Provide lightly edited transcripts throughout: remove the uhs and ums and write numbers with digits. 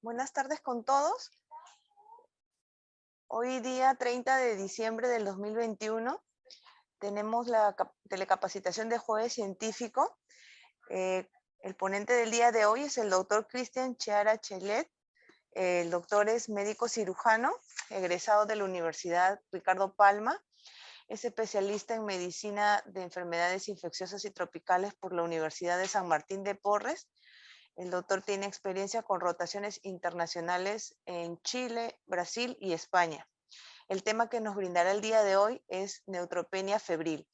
Buenas tardes con todos. Hoy día 30 de diciembre del 2021 tenemos la telecapacitación de jueves científico. El ponente del día de hoy es el doctor Cristian Chiara Chelet. El doctor es médico cirujano, egresado de la Universidad Ricardo Palma. Es especialista en medicina de enfermedades infecciosas y tropicales por la Universidad de San Martín de Porres. El doctor tiene experiencia con rotaciones internacionales en Chile, Brasil y España. El tema que nos brindará el día de hoy es neutropenia febril.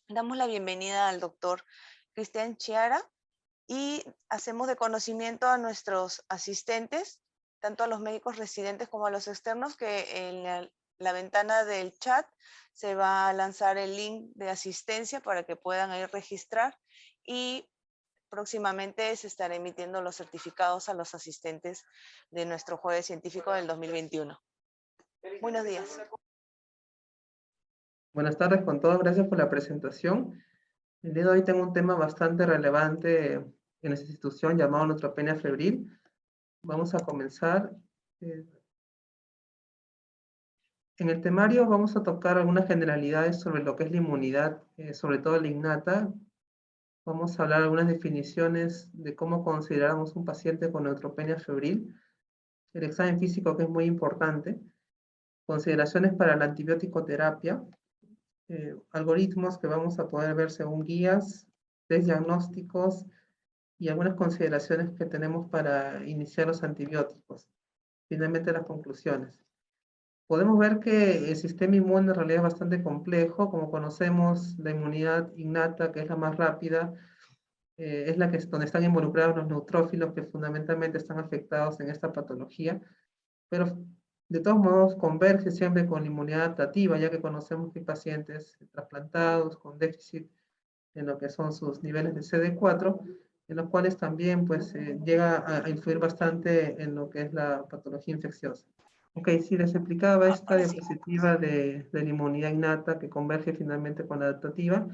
Damos la bienvenida al doctor Cristian Chiara y hacemos de conocimiento a nuestros asistentes, tanto a los médicos residentes como a los externos, que en la ventana del chat se va a lanzar el link de asistencia para que puedan ahí registrar, y próximamente se estará emitiendo los certificados a los asistentes de nuestro jueves científico del 2021. Buenos días. Buenas tardes con todos, gracias por la presentación. El día de hoy tengo un tema bastante relevante en nuestra institución llamado neutropenia febril. Vamos a comenzar. En el temario vamos a tocar algunas generalidades sobre lo que es la inmunidad, sobre todo la innata. Vamos a hablar de algunas definiciones de cómo consideramos un paciente con neutropenia febril, el examen físico, que es muy importante, consideraciones para la antibiótico terapia, algoritmos que vamos a poder ver según guías, test diagnósticos y algunas consideraciones que tenemos para iniciar los antibióticos. Finalmente, las conclusiones. Podemos ver que el sistema inmune en realidad es bastante complejo. Como conocemos, la inmunidad innata, que es la más rápida, es la que es donde están involucrados los neutrófilos, que fundamentalmente están afectados en esta patología, pero de todos modos converge siempre con la inmunidad adaptativa, ya que conocemos que hay pacientes trasplantados con déficit en lo que son sus niveles de CD4, en los cuales también pues, llega a influir bastante en lo que es la patología infecciosa. Ok, sí, les explicaba esta diapositiva de la inmunidad innata que converge finalmente con la adaptativa,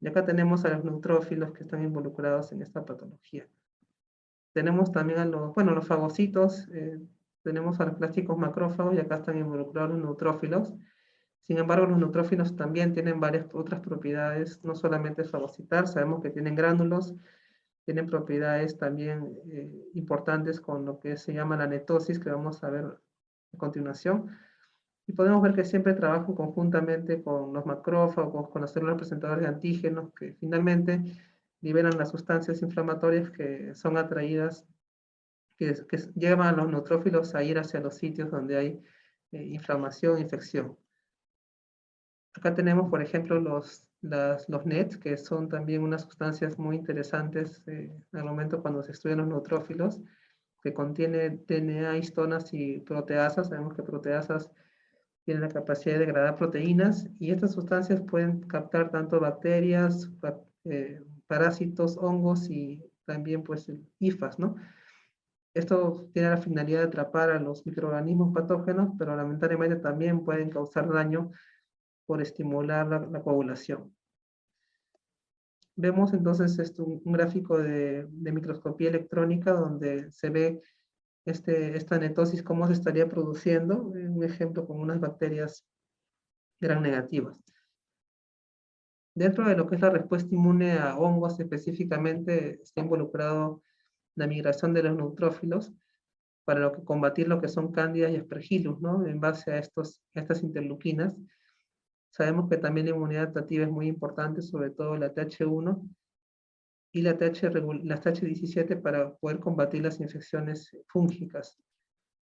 y acá tenemos a los neutrófilos que están involucrados en esta patología. Tenemos también a los fagocitos, tenemos a los clásicos macrófagos, y acá están involucrados los neutrófilos. Sin embargo, los neutrófilos también tienen varias otras propiedades, no solamente fagocitar, sabemos que tienen gránulos, tienen propiedades también importantes con lo que se llama la netosis, que vamos a ver a continuación. Y podemos ver que siempre trabajan conjuntamente con los macrófagos, con las células presentadoras de antígenos, que finalmente liberan las sustancias inflamatorias que son atraídas, que llevan a los neutrófilos a ir hacia los sitios donde hay inflamación, infección. Acá tenemos, por ejemplo, los NETs, que son también unas sustancias muy interesantes al momento cuando se estudian los neutrófilos, que contiene DNA, histonas y proteasas. Sabemos que proteasas tienen la capacidad de degradar proteínas, y estas sustancias pueden captar tanto bacterias, parásitos, hongos y también pues hifas, ¿no? Esto tiene la finalidad de atrapar a los microorganismos patógenos, pero lamentablemente también pueden causar daño por estimular la coagulación. Vemos entonces un gráfico de microscopía electrónica donde se ve esta netosis, cómo se estaría produciendo, un ejemplo con unas bacterias gram negativas. Dentro de lo que es la respuesta inmune a hongos específicamente, está involucrado la migración de los neutrófilos para combatir lo que son cándidas y aspergillus, ¿no? En base a estas interleuquinas. Sabemos que también la inmunidad adaptativa es muy importante, sobre todo la TH1 y la TH17, para poder combatir las infecciones fúngicas.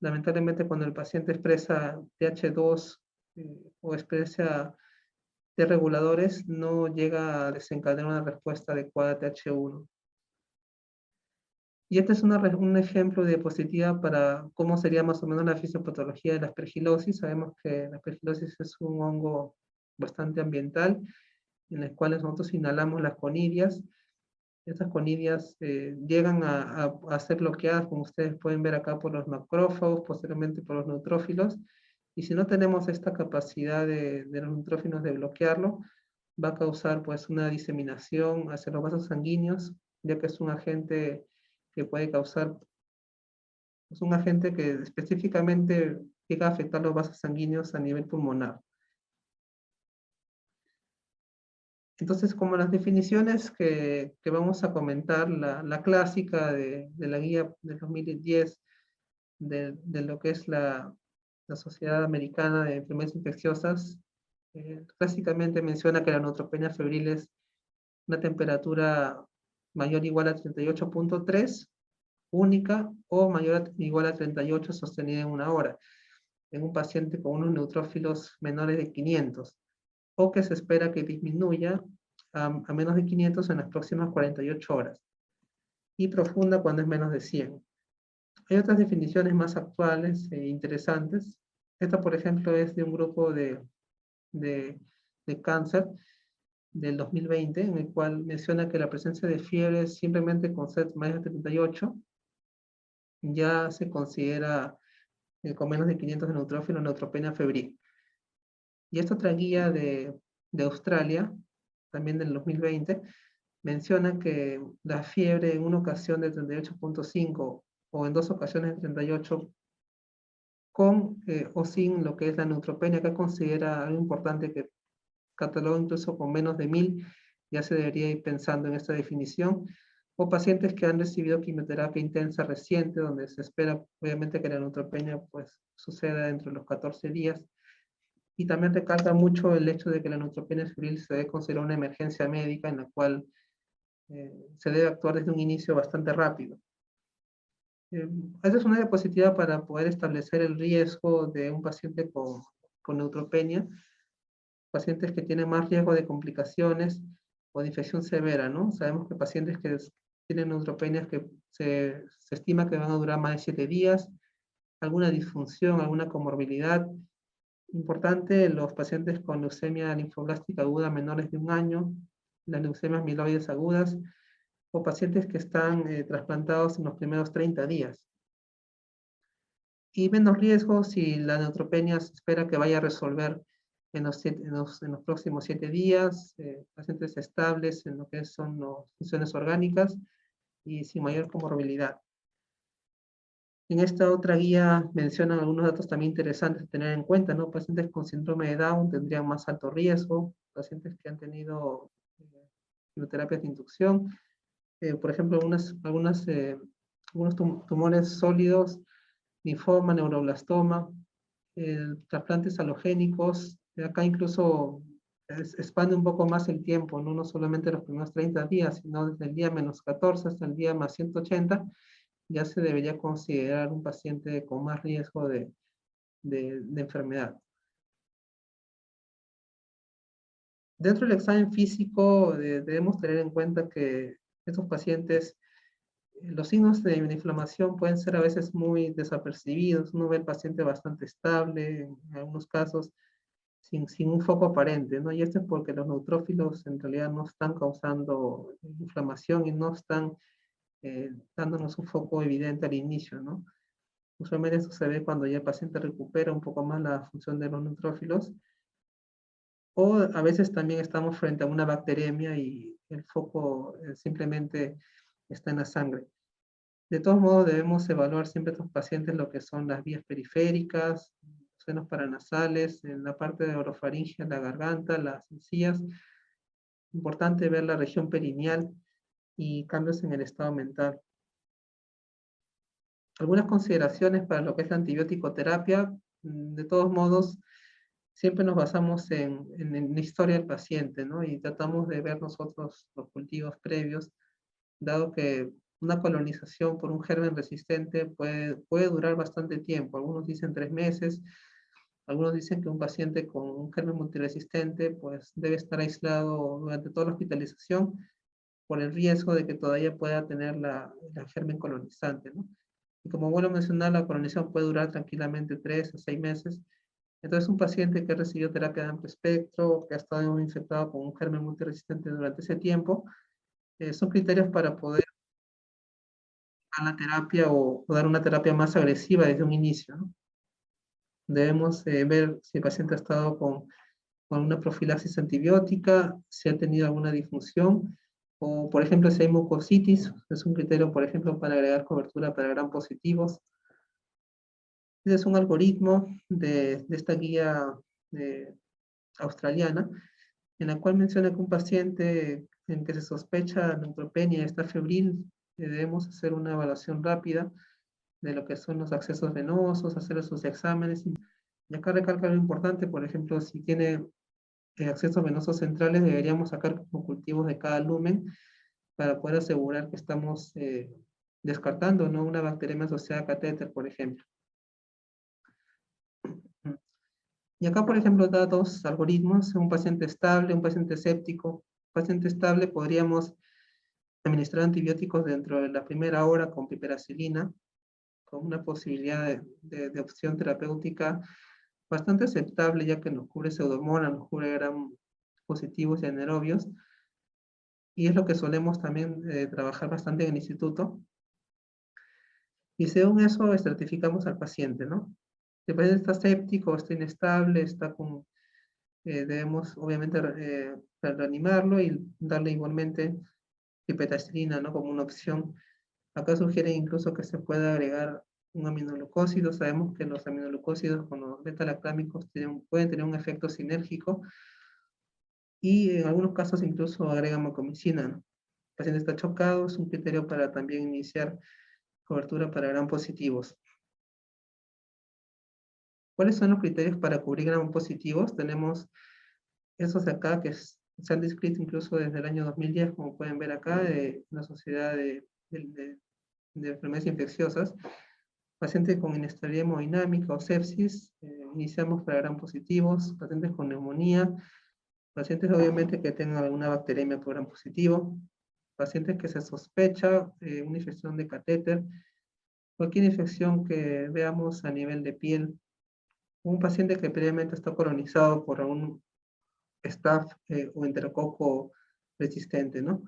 Lamentablemente, cuando el paciente expresa TH2 o expresa T reguladores, no llega a desencadenar una respuesta adecuada a TH1. Y este es un ejemplo de diapositiva para cómo sería más o menos la fisiopatología de la aspergilosis. Sabemos que la aspergilosis es un hongo bastante ambiental, en el cual nosotros inhalamos las conidias. Estas conidias llegan a ser bloqueadas, como ustedes pueden ver acá, por los macrófagos, posteriormente por los neutrófilos. Y si no tenemos esta capacidad de los neutrófilos de bloquearlo, va a causar pues una diseminación hacia los vasos sanguíneos, ya que es un agente que puede causar Es un agente que específicamente llega a afectar los vasos sanguíneos a nivel pulmonar. Entonces, como las definiciones que vamos a comentar, la clásica de la guía del 2010 de lo que es la Sociedad Americana de Enfermedades Infecciosas, clásicamente menciona que la neutropenia febril es una temperatura mayor o igual a 38.3, única, o mayor o igual a 38 sostenida en una hora, en un paciente con unos neutrófilos menores de 500, o que se espera que disminuya a menos de 500 en las próximas 48 horas, y profunda cuando es menos de 100. Hay otras definiciones más actuales e interesantes. Esta, por ejemplo, es de un grupo de cáncer del 2020, en el cual menciona que la presencia de fiebre simplemente con SET mayor de 38 ya se considera con menos de 500 de neutrófilo neutropenia febril. Y esta otra guía de Australia, también del 2020, menciona que la fiebre en una ocasión de 38.5 o en dos ocasiones de 38 con o sin lo que es la neutropenia, que considera algo importante que cataloga incluso con menos de 1000, ya se debería ir pensando en esta definición, o pacientes que han recibido quimioterapia intensa reciente, donde se espera obviamente que la neutropenia pues suceda dentro de los 14 días, y también recalca mucho el hecho de que la neutropenia febril se debe considerar una emergencia médica en la cual se debe actuar desde un inicio bastante rápido. Esta es una diapositiva para poder establecer el riesgo de un paciente con neutropenia, pacientes que tienen más riesgo de complicaciones o de infección severa, ¿no? Sabemos que pacientes que tienen neutropenias que se estima que van a durar más de 7 días, alguna disfunción, alguna comorbilidad. Importante, los pacientes con leucemia linfoblástica aguda menores de 1 año, las leucemias mieloides agudas, o pacientes que están trasplantados en los primeros 30 días. Y menos riesgo si la neutropenia se espera que vaya a resolver en los próximos 7 días, pacientes estables en lo que son las funciones orgánicas y sin mayor comorbilidad. En esta otra guía mencionan algunos datos también interesantes a tener en cuenta, ¿no? Pacientes con síndrome de Down tendrían más alto riesgo, pacientes que han tenido quimioterapias de inducción, por ejemplo, algunos tumores sólidos, linfoma, neuroblastoma, trasplantes halogénicos, acá incluso expande un poco más el tiempo, ¿no? No solamente los primeros 30 días, sino desde el día -14 hasta el día +180, ya se debería considerar un paciente con más riesgo de enfermedad. Dentro del examen físico debemos tener en cuenta que estos pacientes, los signos de inflamación pueden ser a veces muy desapercibidos. Uno ve al paciente bastante estable, en algunos casos sin un foco aparente, ¿no? Y esto es porque los neutrófilos en realidad no están causando inflamación y no están dándonos un foco evidente al inicio, ¿no? Usualmente eso se ve cuando ya el paciente recupera un poco más la función de los neutrófilos, o a veces también estamos frente a una bacteremia y el foco simplemente está en la sangre. De todos modos, debemos evaluar siempre a estos pacientes lo que son las vías periféricas, senos paranasales, en la parte de orofaringe, la garganta, las encías. Importante ver la región perineal y cambios en el estado mental. Algunas consideraciones para lo que es la antibiótico terapia. De todos modos, siempre nos basamos en la historia del paciente, ¿no? Y tratamos de ver nosotros los cultivos previos, dado que una colonización por un germen resistente puede durar bastante tiempo. Algunos dicen 3 meses, algunos dicen que un paciente con un germen multiresistente pues debe estar aislado durante toda la hospitalización por el riesgo de que todavía pueda tener la germen colonizante, ¿no? Y como vuelvo a mencionar, la colonización puede durar tranquilamente 3 a 6 meses. Entonces, un paciente que recibió terapia de amplio espectro, que ha estado infectado con un germen multiresistente durante ese tiempo, son criterios para poder dar la terapia o dar una terapia más agresiva desde un inicio, ¿no? Debemos ver si el paciente ha estado con una profilaxis antibiótica, si ha tenido alguna disfunción, o por ejemplo si hay mucositis, es un criterio por ejemplo para agregar cobertura para gram positivos. Ese es un algoritmo de esta guía australiana, en la cual menciona que un paciente en que se sospecha neutropenia está febril, debemos hacer una evaluación rápida de lo que son los accesos venosos, hacer sus exámenes. Y acá recalca lo importante, por ejemplo, si tiene accesos venosos centrales, deberíamos sacar como cultivos de cada lumen para poder asegurar que estamos descartando, ¿no?, una bacteriemia asociada a catéter, por ejemplo. Y acá, por ejemplo, da dos algoritmos: un paciente estable, un paciente séptico. Paciente estable podríamos administrar antibióticos dentro de la primera hora con piperacilina, con una posibilidad de opción terapéutica bastante aceptable, ya que nos cubre pseudomonas, nos cubre gram positivos y anaerobios, y es lo que solemos también trabajar bastante en el instituto. Y según eso, estratificamos al paciente, ¿no? Si el paciente está séptico, está inestable, está con, debemos obviamente reanimarlo y darle igualmente piperacilina, ¿no?, como una opción. Acá sugieren incluso que se pueda agregar un aminoglucósido. Sabemos que los aminoglucósidos con los beta-lactámicos pueden tener un efecto sinérgico, y en algunos casos incluso agregan vancomicina, ¿no? El paciente está chocado, es un criterio para también iniciar cobertura para gram positivos. ¿Cuáles son los criterios para cubrir gram positivos? Tenemos esos de acá que se han descrito incluso desde el año 2010, como pueden ver acá, de la Sociedad de Enfermedades Infecciosas. Pacientes con inestabilidad hemodinámica o sepsis, iniciamos para gram positivos. Pacientes con neumonía, pacientes obviamente que tengan alguna bacteriemia por gram positivo, pacientes que se sospecha una infección de catéter, cualquier infección que veamos a nivel de piel, un paciente que previamente está colonizado por algún staph o enterococo resistente, ¿no?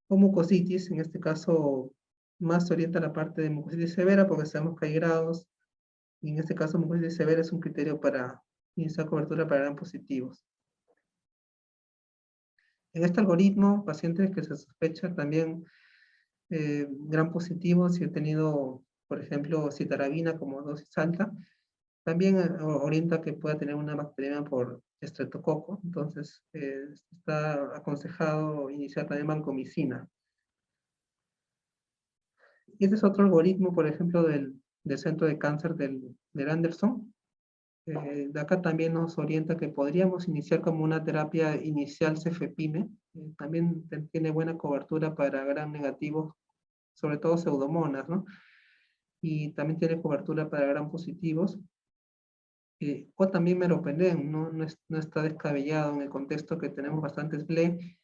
O mucositis, en este caso más se orienta a la parte de mucositis severa, porque sabemos que hay grados, y en este caso mucositis severa es un criterio para iniciar cobertura para gram positivos. En este algoritmo, pacientes que se sospechan también gram positivos, si he tenido, por ejemplo, citarabina como dosis alta, también orienta que pueda tener una bacteriemia por estreptococo. Entonces, está aconsejado iniciar también vancomicina. Y este es otro algoritmo, por ejemplo, del Centro de Cáncer del Anderson. De acá también nos orienta que podríamos iniciar como una terapia inicial cefepime. También tiene buena cobertura para gram negativos, sobre todo pseudomonas, ¿no? Y también tiene cobertura para gram positivos. O también meropenem, ¿no? No está descabellado en el contexto que tenemos bastantes BLE,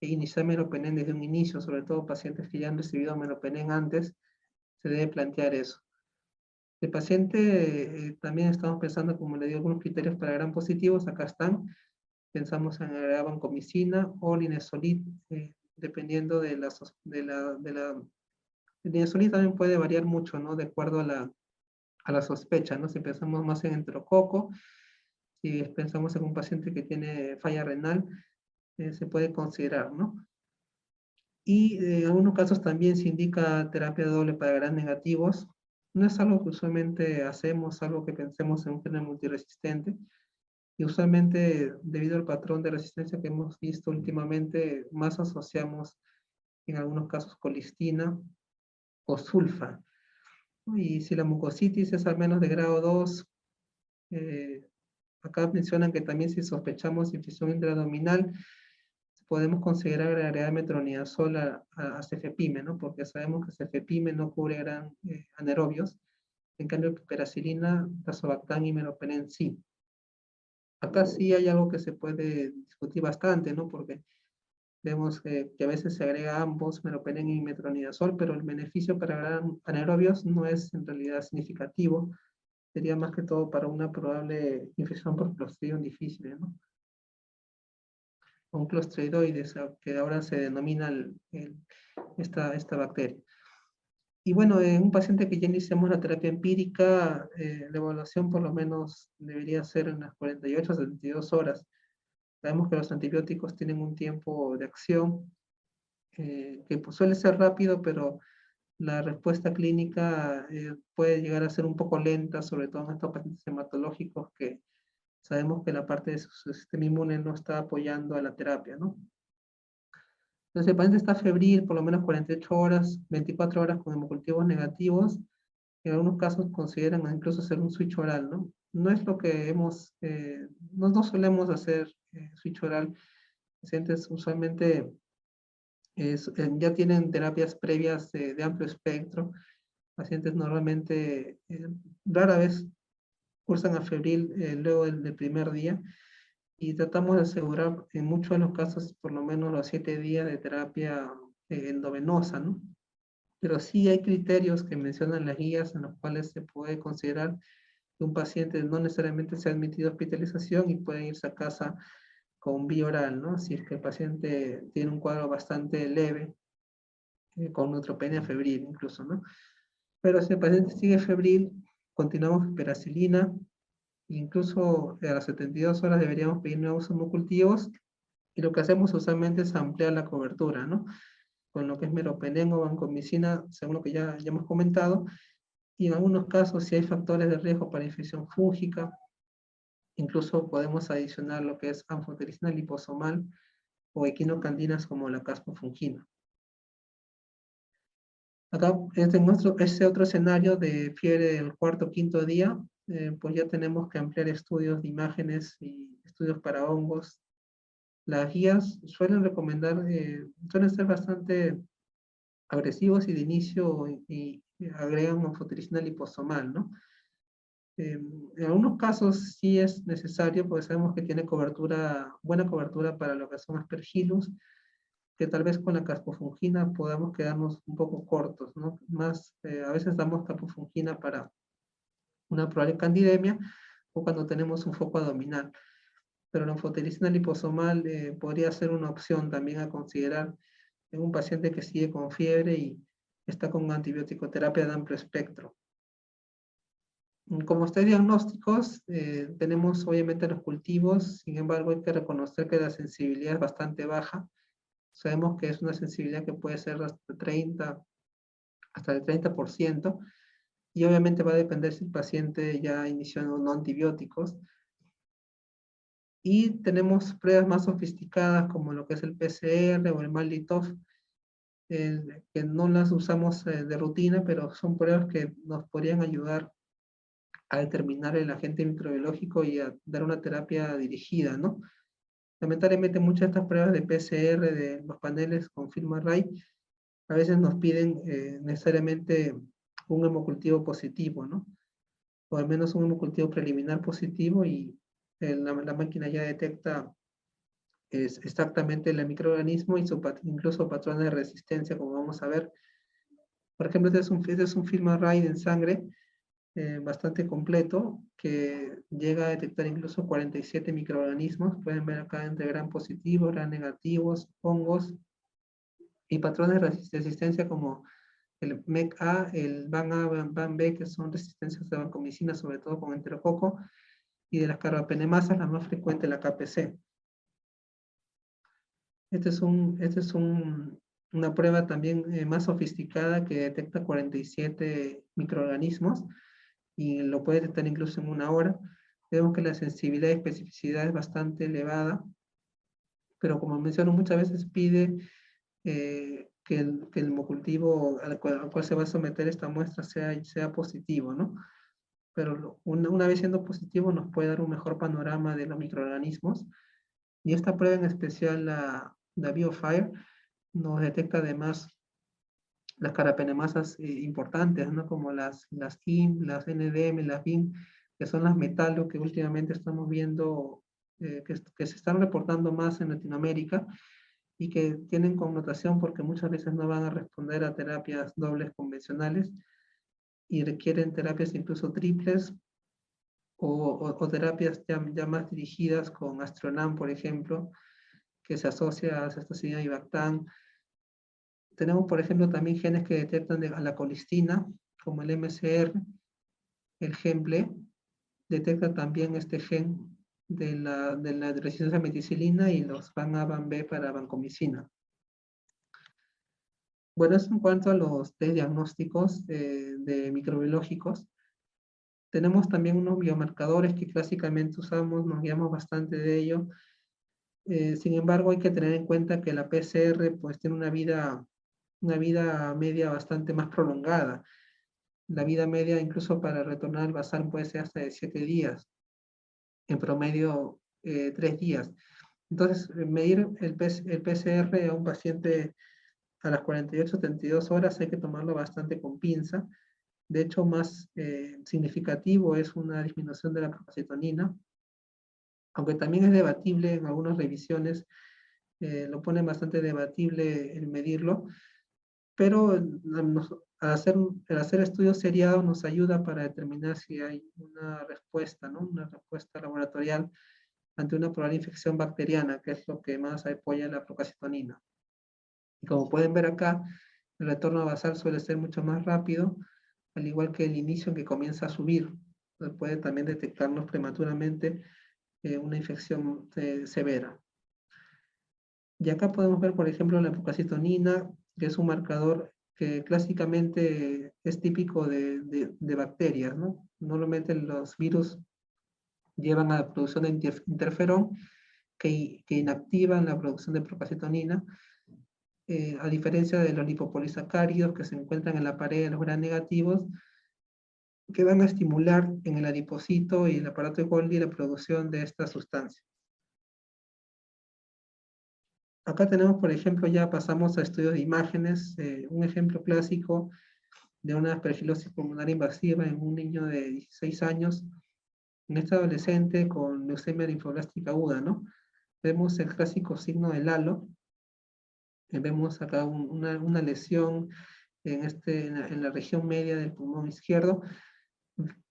e iniciar meropenem desde un inicio, sobre todo pacientes que ya han recibido meropenem antes, se debe plantear eso. El paciente, también estamos pensando, como le digo, algunos criterios para gram positivos, acá están. Pensamos en agregar vancomicina o linezolid, dependiendo de la... El linezolid también puede variar mucho, ¿no?, de acuerdo a la sospecha, ¿no? Si pensamos más en enterococo, si pensamos en un paciente que tiene falla renal, se puede considerar, ¿no? Y en algunos casos también se indica terapia doble para gram negativos. No es algo que usualmente hacemos, algo que pensemos en un gen multiresistente. Y usualmente, debido al patrón de resistencia que hemos visto últimamente, más asociamos en algunos casos colistina o sulfa. Y si la mucositis es al menos de grado 2, acá mencionan que también si sospechamos infección intraabdominal, podemos considerar agregar metronidazol a cefepime, ¿no? Porque sabemos que cefepime no cubre gran anaerobios. En cambio, piperacilina, tazobactam y meropenem sí. Acá sí hay algo que se puede discutir bastante, ¿no? Porque vemos que a veces se agrega ambos, meropenem y metronidazol, pero el beneficio para gran anaerobios no es en realidad significativo. Sería más que todo para una probable infección por Clostridium difficile, ¿no? Un clostridoides, que ahora se denomina esta bacteria. Y bueno, en un paciente que ya iniciamos la terapia empírica, la evaluación por lo menos debería ser en las 48 a 72 horas. Sabemos que los antibióticos tienen un tiempo de acción que pues, suele ser rápido, pero la respuesta clínica puede llegar a ser un poco lenta, sobre todo en estos pacientes hematológicos que sabemos que la parte de su sistema inmune no está apoyando a la terapia, ¿no? Entonces, el paciente está febril por lo menos 48 horas, 24 horas con hemocultivos negativos. En algunos casos consideran incluso hacer un switch oral, ¿no? No es lo que no solemos hacer switch oral. Pacientes usualmente ya tienen terapias previas de amplio espectro. Pacientes normalmente rara vez cursan a febril luego del primer día, y tratamos de asegurar en muchos de los casos por lo menos los 7 días de terapia endovenosa, ¿no? Pero sí hay criterios que mencionan las guías en los cuales se puede considerar que un paciente no necesariamente se ha admitido a hospitalización y puede irse a casa con vía oral, ¿no? Si es que el paciente tiene un cuadro bastante leve, con neutropenia febril incluso, ¿no? Pero si el paciente sigue febril, continuamos con peracilina, incluso a las 72 horas deberíamos pedir nuevos hemocultivos, y lo que hacemos usualmente es ampliar la cobertura, ¿no? Con lo que es meropenem o vancomicina, según lo que ya hemos comentado, y en algunos casos si hay factores de riesgo para infección fúngica, incluso podemos adicionar lo que es anfotericina liposomal o equinocandinas como la caspofungina. Acá, este otro escenario de fiebre del cuarto o quinto día, pues ya tenemos que ampliar estudios de imágenes y estudios para hongos. Las guías suelen recomendar, suelen ser bastante agresivos y de inicio y agregan anfotericina liposomal, ¿no? En algunos casos sí es necesario, porque sabemos que tiene buena cobertura para lo que son aspergillus, que tal vez con la caspofungina podamos quedarnos un poco cortos, ¿no? A veces damos caspofungina para una probable candidemia o cuando tenemos un foco abdominal. Pero la anfotericina liposomal podría ser una opción también a considerar en un paciente que sigue con fiebre y está con antibiótico terapia de amplio espectro. Como estos diagnósticos, tenemos obviamente los cultivos, sin embargo hay que reconocer que la sensibilidad es bastante baja. Sabemos que es una sensibilidad que puede ser hasta el 30%, y obviamente va a depender si el paciente ya inició o no antibióticos. Y tenemos pruebas más sofisticadas como lo que es el PCR o el MALDI-TOF, que no las usamos de rutina, pero son pruebas que nos podrían ayudar a determinar el agente microbiológico y a dar una terapia dirigida, ¿no? Lamentablemente muchas de estas pruebas de PCR de los paneles con FilmArray a veces nos piden necesariamente un hemocultivo positivo, ¿no? O al menos un hemocultivo preliminar positivo, y la máquina ya detecta exactamente el microorganismo y incluso patrones de resistencia, como vamos a ver. Por ejemplo, este es un FilmArray en sangre bastante completo, que llega a detectar incluso 47 microorganismos. Pueden ver acá entre gram positivos, gram negativos, hongos y patrones de resistencia como el MEC-A, el BAN-A, BAN-B, que son resistencias de vancomicina, sobre todo con enterococo, y de las carbapenemasas, la más frecuente, la KPC. Este es una prueba también más sofisticada que detecta 47 microorganismos y lo puede detectar incluso en 1 hora. Vemos que la sensibilidad y especificidad es bastante elevada, pero como menciono, muchas veces pide que el hemocultivo al cual se va a someter esta muestra sea positivo, ¿no? Pero una vez siendo positivo nos puede dar un mejor panorama de los microorganismos. Y esta prueba en especial, la BioFire, nos detecta además las carapenemasas importantes, ¿no? Como las IM, las NDM, las BIM, que son las metalo que últimamente estamos viendo que se están reportando más en Latinoamérica, y que tienen connotación porque muchas veces no van a responder a terapias dobles convencionales y requieren terapias incluso triples o terapias ya más dirigidas con Astronam, por ejemplo, que se asocia a cestosina y Bactan. Tenemos, por ejemplo, también genes que detectan a la colistina, como el MCR, el gen BLE, detecta también este gen de la resistencia a meticilina, y los BAN-A, BAN-B para vancomicina. Bueno, eso en cuanto a los test diagnósticos de microbiológicos. Tenemos también unos biomarcadores que clásicamente usamos, nos guiamos bastante de ello. Sin embargo, hay que tener en cuenta que la PCR pues, tiene una vida media bastante más prolongada. La vida media, incluso para retornar al bazar, puede ser hasta de 7 días. En promedio, 3 días. Entonces, medir el PCR a un paciente a las 48-72 horas hay que tomarlo bastante con pinza. De hecho, más significativo es una disminución de la procacitonina, aunque también es debatible en algunas revisiones, lo ponen bastante debatible el medirlo, pero el hacer estudios seriados nos ayuda para determinar si hay una respuesta, ¿no? Una respuesta laboratorial ante una probable infección bacteriana, que es lo que más apoya la procacitonina. Y como pueden ver acá, el retorno basal suele ser mucho más rápido, al igual que el inicio en que comienza a subir. Puede también detectarnos prematuramente una infección severa. Y acá podemos ver, por ejemplo, la procacitonina, que es un marcador que clásicamente es típico de bacterias, ¿no? Normalmente los virus llevan a la producción de interferón que inactivan la producción de procacitonina, a diferencia de los lipopolisacáridos que se encuentran en la pared de los gram negativos, que van a estimular en el adipocito y el aparato de Golgi la producción de esta sustancia. Acá tenemos, por ejemplo, ya pasamos a estudios de imágenes, un ejemplo clásico de una aspergilosis pulmonar invasiva en un niño de 16 años, en este adolescente con leucemia linfoblástica aguda, ¿no? Vemos el clásico signo del halo, vemos acá una lesión en la región media del pulmón izquierdo,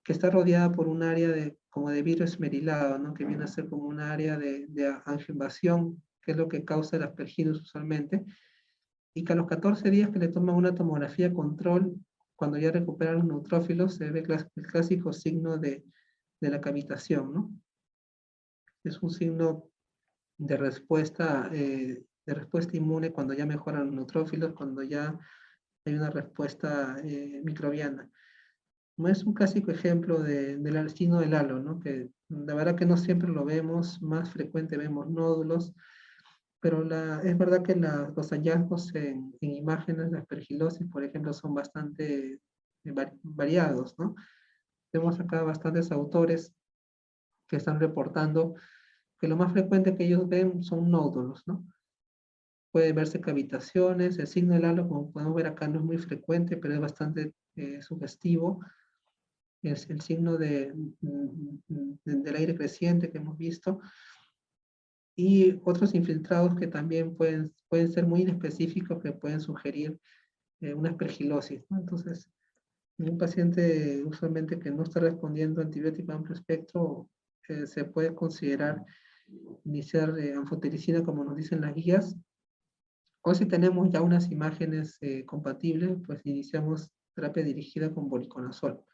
que está rodeada por un área como de vidrio esmerilado, ¿no? Que viene a ser como un área de angioinvasión, que es lo que causa el aspergillus usualmente, y que a los 14 días que le toman una tomografía control, cuando ya recuperan los neutrófilos, se ve el clásico signo de la cavitación, ¿no? Es un signo de respuesta inmune cuando ya mejoran los neutrófilos, cuando ya hay una respuesta microbiana. No es un clásico ejemplo del signo del halo, ¿no? Que la verdad que no siempre lo vemos, más frecuente vemos nódulos, pero es verdad que los hallazgos en imágenes de aspergilosis, por ejemplo, son bastante variados, ¿no? Vemos acá bastantes autores que están reportando que lo más frecuente que ellos ven son nódulos, ¿no? Pueden verse cavitaciones, el signo del halo, como podemos ver acá, no es muy frecuente, pero es bastante sugestivo. Es el signo del aire creciente que hemos visto. Y otros infiltrados que también pueden ser muy inespecíficos, que pueden sugerir una aspergilosis, ¿no? Entonces, en un paciente usualmente que no está respondiendo a antibiótico amplio espectro, se puede considerar iniciar anfotericina como nos dicen las guías, o si tenemos ya unas imágenes compatibles, pues iniciamos terapia dirigida con voriconazol.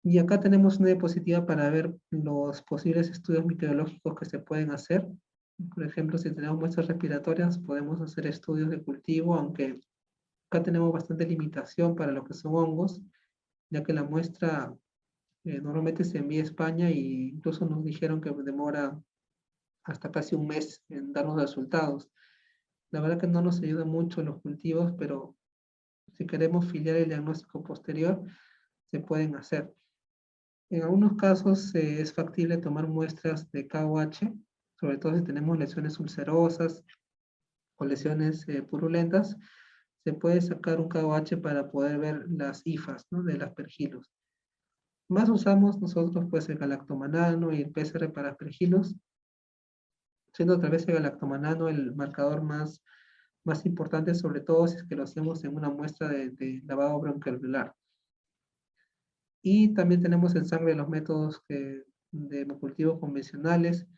Y acá tenemos una diapositiva para ver los posibles estudios microbiológicos que se pueden hacer. Por ejemplo, si tenemos muestras respiratorias, podemos hacer estudios de cultivo, aunque acá tenemos bastante limitación para lo que son hongos, ya que la muestra normalmente se envía a España e incluso nos dijeron que demora hasta casi un mes en darnos resultados. La verdad que no nos ayuda mucho los cultivos, pero si queremos filiar el diagnóstico posterior, se pueden hacer. En algunos casos es factible tomar muestras de KOH, sobre todo si tenemos lesiones ulcerosas o lesiones purulentas, se puede sacar un KOH para poder ver las hifas, ¿no? De las aspergillus. Más usamos nosotros pues el galactomanano y el PCR para aspergillus, siendo otra vez el galactomanano el marcador más importante, sobre todo si es que lo hacemos en una muestra de lavado bronquialveolar. Y también tenemos en sangre los métodos de hemocultivo convencionales.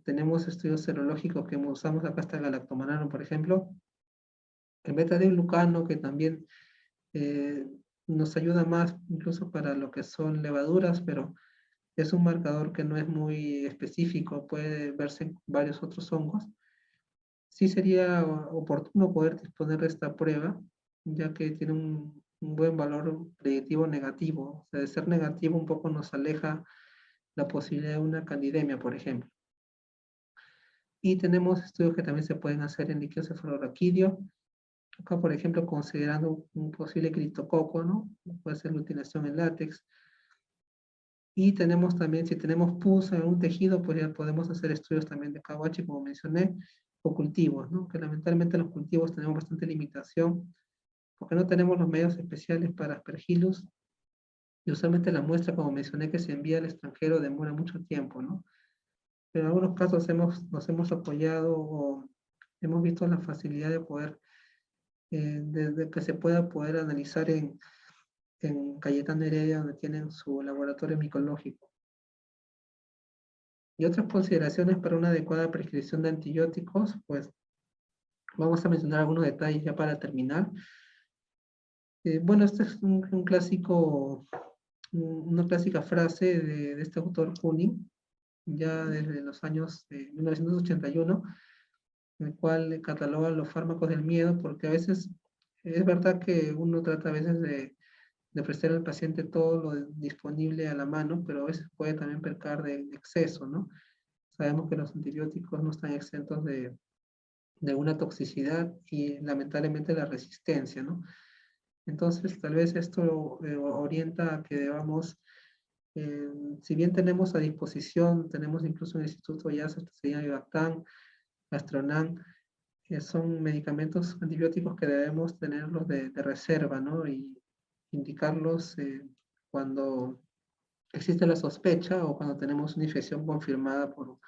Tenemos estudios serológicos que usamos acá hasta el galactomanano, por ejemplo. El beta-glucano, que también nos ayuda más incluso para lo que son levaduras, pero es un marcador que no es muy específico, puede verse en varios otros hongos. sí sería oportuno poder disponer de esta prueba, ya que tiene un buen valor predictivo negativo. O sea, de ser negativo un poco nos aleja la posibilidad de una candidemia, por ejemplo. Y tenemos estudios que también se pueden hacer en líquido cefalorraquídeo. Acá, por ejemplo, considerando un posible criptococo, ¿no? Puede ser la utilización en látex. Y tenemos también, si tenemos pus en un tejido, pues ya podemos hacer estudios también de KWH, como mencioné, o cultivos, ¿no? Que lamentablemente los cultivos tenemos bastante limitación, porque no tenemos los medios especiales para aspergillus, y usualmente la muestra, como mencioné, que se envía al extranjero demora mucho tiempo, ¿no? Pero en algunos casos nos hemos apoyado o hemos visto la facilidad de poder, de que se pueda poder analizar en Cayetano Heredia, donde tienen su laboratorio micológico. Y otras consideraciones para una adecuada prescripción de antibióticos, pues vamos a mencionar algunos detalles ya para terminar. Bueno, este es un clásico, una clásica frase de este autor Kunin, ya desde los años 1981, en el cual cataloga los fármacos del miedo, porque a veces es verdad que uno trata a veces de ofrecer al paciente todo lo disponible a la mano, pero a veces puede también pecar de exceso, ¿no? Sabemos que los antibióticos no están exentos de una toxicidad y lamentablemente la resistencia, ¿no? Entonces, tal vez esto orienta a que debamos, si bien tenemos a disposición, tenemos incluso en el Instituto IASA, se llama Vivactam, Astronan, son medicamentos antibióticos que debemos tenerlos de reserva, ¿no? Y indicarlos cuando existe la sospecha o cuando tenemos una infección confirmada por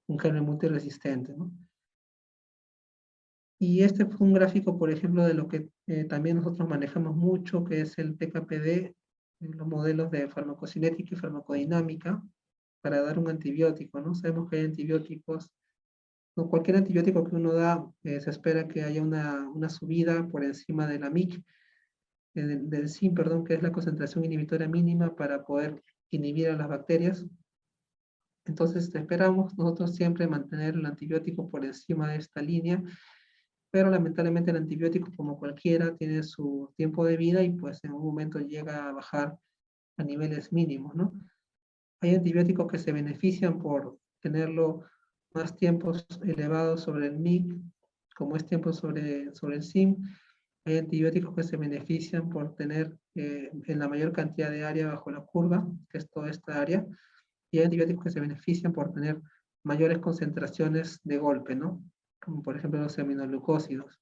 un germen multiresistente, ¿no? Y este fue un gráfico, por ejemplo, de lo que también nosotros manejamos mucho, que es el PKPD, los modelos de farmacocinética y farmacodinámica, para dar un antibiótico, ¿no? Sabemos que hay antibióticos, no, cualquier antibiótico que uno da, se espera que haya una subida por encima de la MIC, del SIM, perdón, que es la concentración inhibitoria mínima para poder inhibir a las bacterias. Entonces, esperamos nosotros siempre mantener el antibiótico por encima de esta línea, pero lamentablemente el antibiótico, como cualquiera, tiene su tiempo de vida y pues en un momento llega a bajar a niveles mínimos, ¿no? Hay antibióticos que se benefician por tenerlo más tiempos elevados sobre el MIC, como es tiempo sobre el SIM. Hay antibióticos que se benefician por tener en la mayor cantidad de área bajo la curva, que es toda esta área, y hay antibióticos que se benefician por tener mayores concentraciones de golpe, ¿no? Como por ejemplo los aminoglucósidos.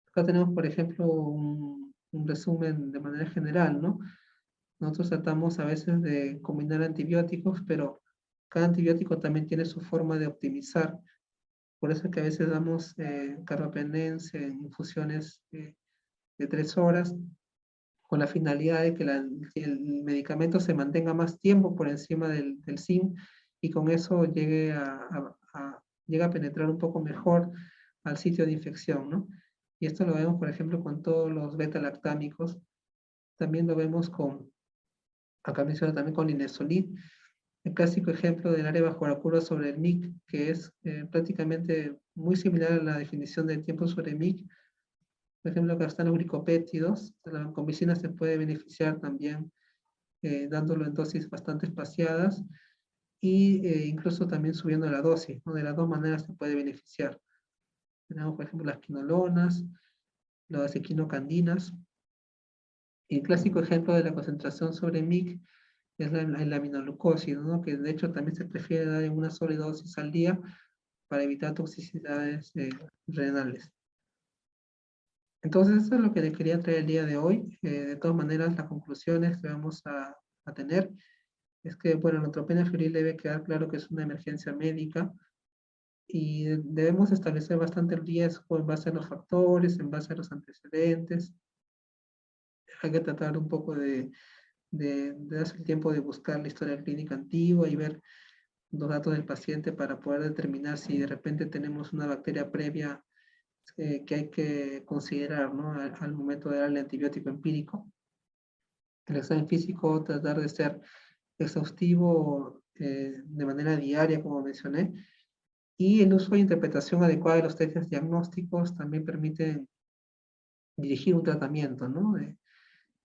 Acá tenemos, por ejemplo, un resumen de manera general, ¿no? Nosotros tratamos a veces de combinar antibióticos, pero cada antibiótico también tiene su forma de optimizar. Por eso es que a veces damos carbapenems en infusiones de 3 horas, con la finalidad de que el medicamento se mantenga más tiempo por encima del SIM y con eso llegue llegue a penetrar un poco mejor al sitio de infección, ¿no? Y esto lo vemos, por ejemplo, con todos los beta-lactámicos. También lo vemos acá menciono también con linezolid, el clásico ejemplo del área bajo la curva sobre el MIC, que es prácticamente muy similar a la definición del tiempo sobre MIC. Por ejemplo, acá están los glicopéptidos. La vancomicina se puede beneficiar también dándolo en dosis bastante espaciadas y incluso también subiendo la dosis, ¿no? De las dos maneras se puede beneficiar. Tenemos, por ejemplo, las quinolonas, las equinocandinas. Y el clásico ejemplo de la concentración sobre MIC es el aminoglucósido, ¿no? Que de hecho también se prefiere dar en una sola dosis al día para evitar toxicidades renales. Entonces, eso es lo que les quería traer el día de hoy. De todas maneras, las conclusiones que vamos a tener es que, bueno, la neutropenia febril debe quedar claro que es una emergencia médica y debemos establecer bastante el riesgo en base a los factores, en base a los antecedentes. Hay que tratar un poco de darse el tiempo de buscar la historia clínica antigua y ver los datos del paciente para poder determinar si de repente tenemos una bacteria previa que hay que considerar, ¿no? Al momento de darle antibiótico empírico. El examen físico, tratar de ser exhaustivo de manera diaria, como mencioné, Y el uso e interpretación adecuada de los testes diagnósticos también permite dirigir un tratamiento, ¿no?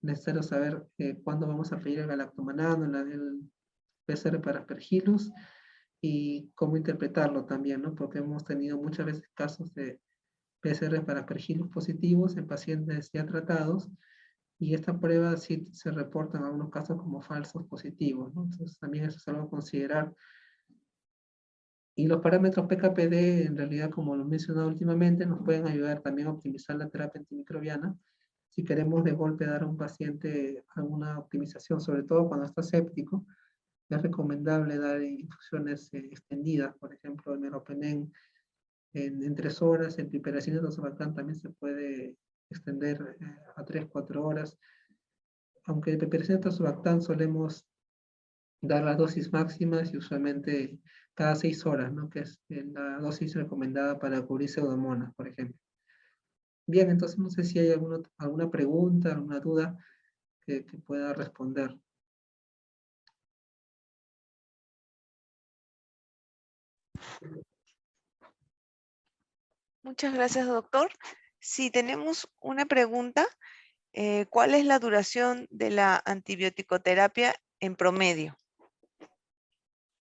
Necesario saber cuándo vamos a pedir el galactomanano, el PCR para Aspergillus, y cómo interpretarlo también, ¿no? Porque hemos tenido muchas veces casos de PCR para Aspergillus positivos en pacientes ya tratados, y esta prueba sí se reportan en algunos casos como falsos positivos, ¿no? Entonces también eso es algo a considerar. Y los parámetros PKPD, en realidad, como lo he mencionado últimamente, nos pueden ayudar también a optimizar la terapia antimicrobiana. Si queremos de golpe dar a un paciente alguna optimización, sobre todo cuando está séptico, es recomendable dar infusiones extendidas, por ejemplo, el meropenem en 3 horas, el piperacin tazobactam también se puede extender a 3-4 horas, aunque el piperacin tazobactam solemos dar las dosis máximas y usualmente cada 6 horas, ¿no? Que es la dosis recomendada para cubrir pseudomonas, por ejemplo. Bien, entonces no sé si hay alguna pregunta, alguna duda que pueda responder. Muchas gracias, doctor. Si tenemos una pregunta, ¿cuál es la duración de la antibioticoterapia en promedio?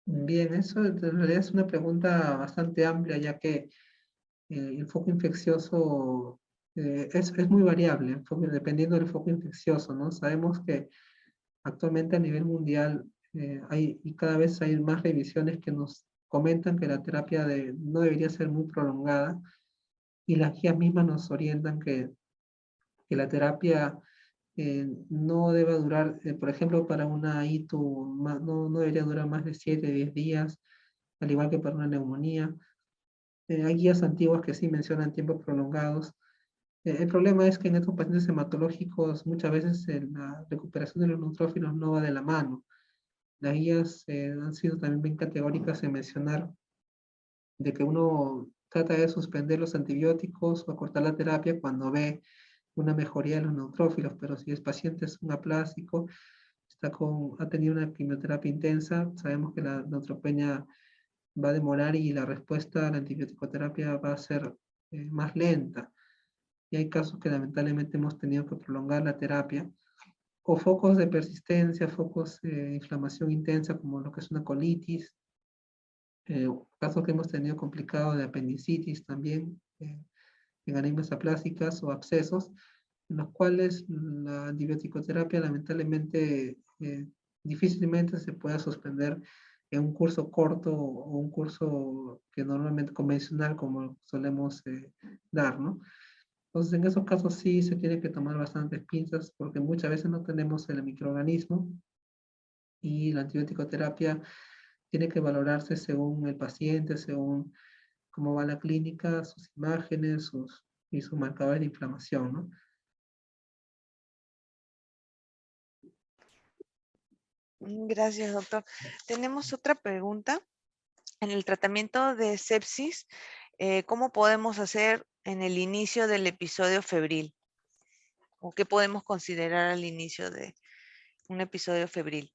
Bien, eso en realidad es una pregunta bastante amplia, ya que el foco infeccioso es muy variable, dependiendo del foco infeccioso, ¿no? Sabemos que actualmente a nivel mundial y cada vez hay más revisiones que nos comentan que la terapia no debería ser muy prolongada, y las guías mismas nos orientan que la terapia no debe durar, por ejemplo, para una ITU, no debería durar más de 7-10 días, al igual que para una neumonía. Hay guías antiguas que sí mencionan tiempos prolongados. El problema es que en estos pacientes hematológicos muchas veces la recuperación de los neutrófilos no va de la mano. Las guías han sido también bien categóricas en mencionar de que uno trata de suspender los antibióticos o acortar la terapia cuando ve una mejoría de los neutrófilos, pero si el paciente es un aplásico, ha tenido una quimioterapia intensa, sabemos que la neutropenia va a demorar y la respuesta a la antibiótico-terapia va a ser más lenta. Y hay casos que lamentablemente hemos tenido que prolongar la terapia, o focos de persistencia, focos de inflamación intensa, como lo que es una colitis, casos que hemos tenido complicados de apendicitis también, en anemias aplásicas o abscesos, en los cuales la antibiótico-terapia lamentablemente difícilmente se pueda suspender en un curso corto o un curso que normalmente convencional como solemos dar, ¿no? Entonces, en esos casos sí se tiene que tomar bastantes pinzas porque muchas veces no tenemos el microorganismo, y la antibiótico terapia tiene que valorarse según el paciente, según cómo va la clínica, sus imágenes y sus marcadores de inflamación, ¿no? Gracias, doctor. Tenemos otra pregunta. En el tratamiento de sepsis, ¿cómo podemos hacer en el inicio del episodio febril? ¿O qué podemos considerar al inicio de un episodio febril?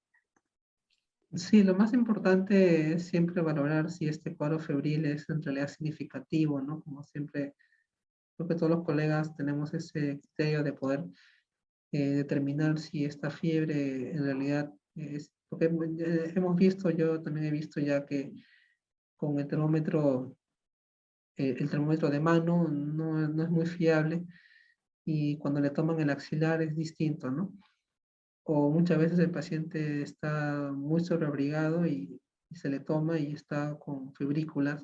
Sí, lo más importante es siempre valorar si este cuadro febril es en realidad significativo, ¿no? Como siempre, creo que todos los colegas tenemos ese criterio de poder determinar si esta fiebre en realidad es, porque hemos visto, yo también he visto ya que con el termómetro de mano no es muy fiable, y cuando le toman el axilar es distinto, ¿no? O muchas veces el paciente está muy sobreabrigado y se le toma y está con febrículas.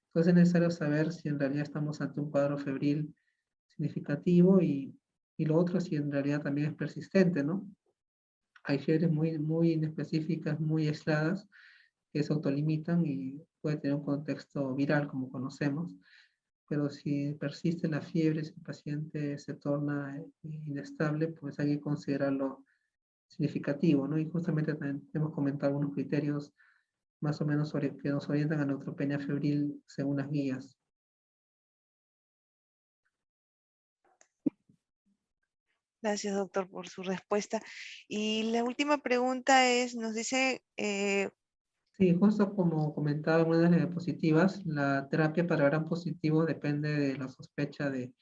Entonces es necesario saber si en realidad estamos ante un cuadro febril significativo, y lo otro si en realidad también es persistente, ¿no? Hay fiebres muy inespecíficas, muy aisladas, que se autolimitan y puede tener un contexto viral como conocemos, pero si persiste la fiebre, si el paciente se torna inestable, pues hay que considerarlo significativo, ¿no? Y justamente también hemos comentado algunos criterios más o menos que nos orientan a neutropenia febril según las guías. Gracias, doctor, por su respuesta. Y la última pregunta es, nos dice, Sí, justo como comentaba en una de las diapositivas, la terapia para gran positivo depende de la sospecha de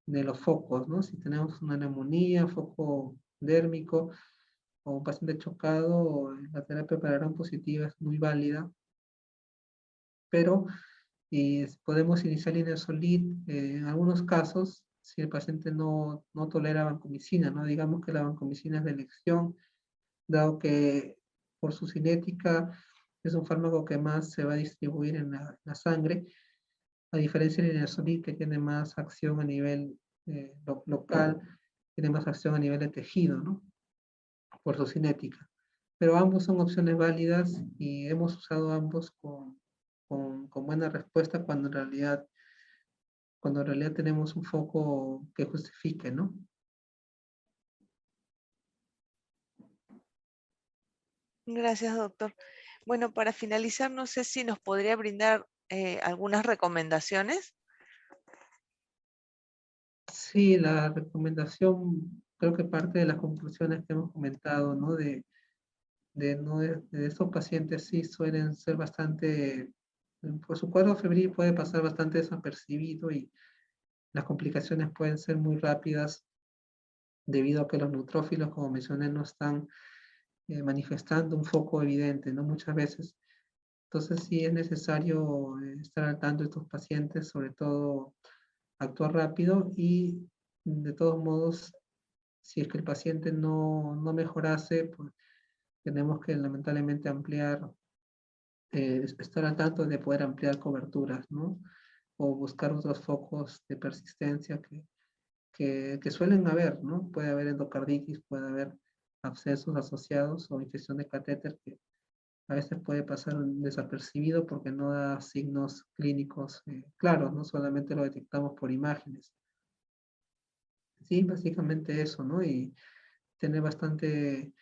los focos, ¿no? Si tenemos una neumonía, foco dérmico o un paciente chocado, la terapia para gran positiva es muy válida, pero podemos iniciar linezolid en algunos casos si el paciente no tolera vancomicina, ¿no? Digamos que la vancomicina es de elección, dado que por su cinética es un fármaco que más se va a distribuir en la sangre, a diferencia del linezolid que tiene más acción a nivel local, tiene más acción a nivel de tejido, ¿no? Por su cinética. Pero ambos son opciones válidas y hemos usado ambos con buena respuesta cuando en realidad tenemos un foco que justifique, ¿no? Gracias, doctor. Bueno, para finalizar, no sé si nos podría brindar algunas recomendaciones. Sí, la recomendación, creo que parte de las conclusiones que hemos comentado, ¿no? De estos pacientes sí suelen ser bastante, por su cuadro febril puede pasar bastante desapercibido y las complicaciones pueden ser muy rápidas debido a que los neutrófilos, como mencioné, no están manifestando un foco evidente, ¿no? Muchas veces. Entonces sí es necesario estar al tanto de estos pacientes, sobre todo actuar rápido y de todos modos, si es que el paciente no mejorase, pues tenemos que lamentablemente ampliar, estar al tanto de poder ampliar coberturas, ¿no? O buscar otros focos de persistencia que suelen haber, ¿no? Puede haber endocarditis, puede haber abscesos asociados o infección de catéter que a veces puede pasar desapercibido porque no da signos clínicos claros, no solamente lo detectamos por imágenes. Sí, básicamente eso, ¿no? Y tener bastante,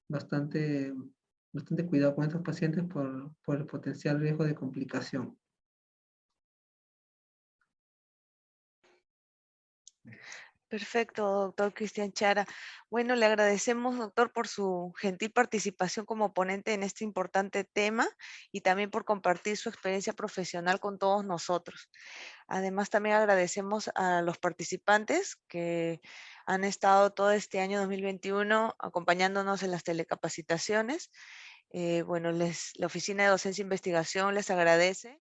bastante cuidado con estos pacientes por el potencial riesgo de complicación. Perfecto, doctor Cristian Chara. Bueno, le agradecemos, doctor, por su gentil participación como ponente en este importante tema y también por compartir su experiencia profesional con todos nosotros. Además, también agradecemos a los participantes que han estado todo este año 2021 acompañándonos en las telecapacitaciones. Bueno, la Oficina de Docencia e Investigación les agradece.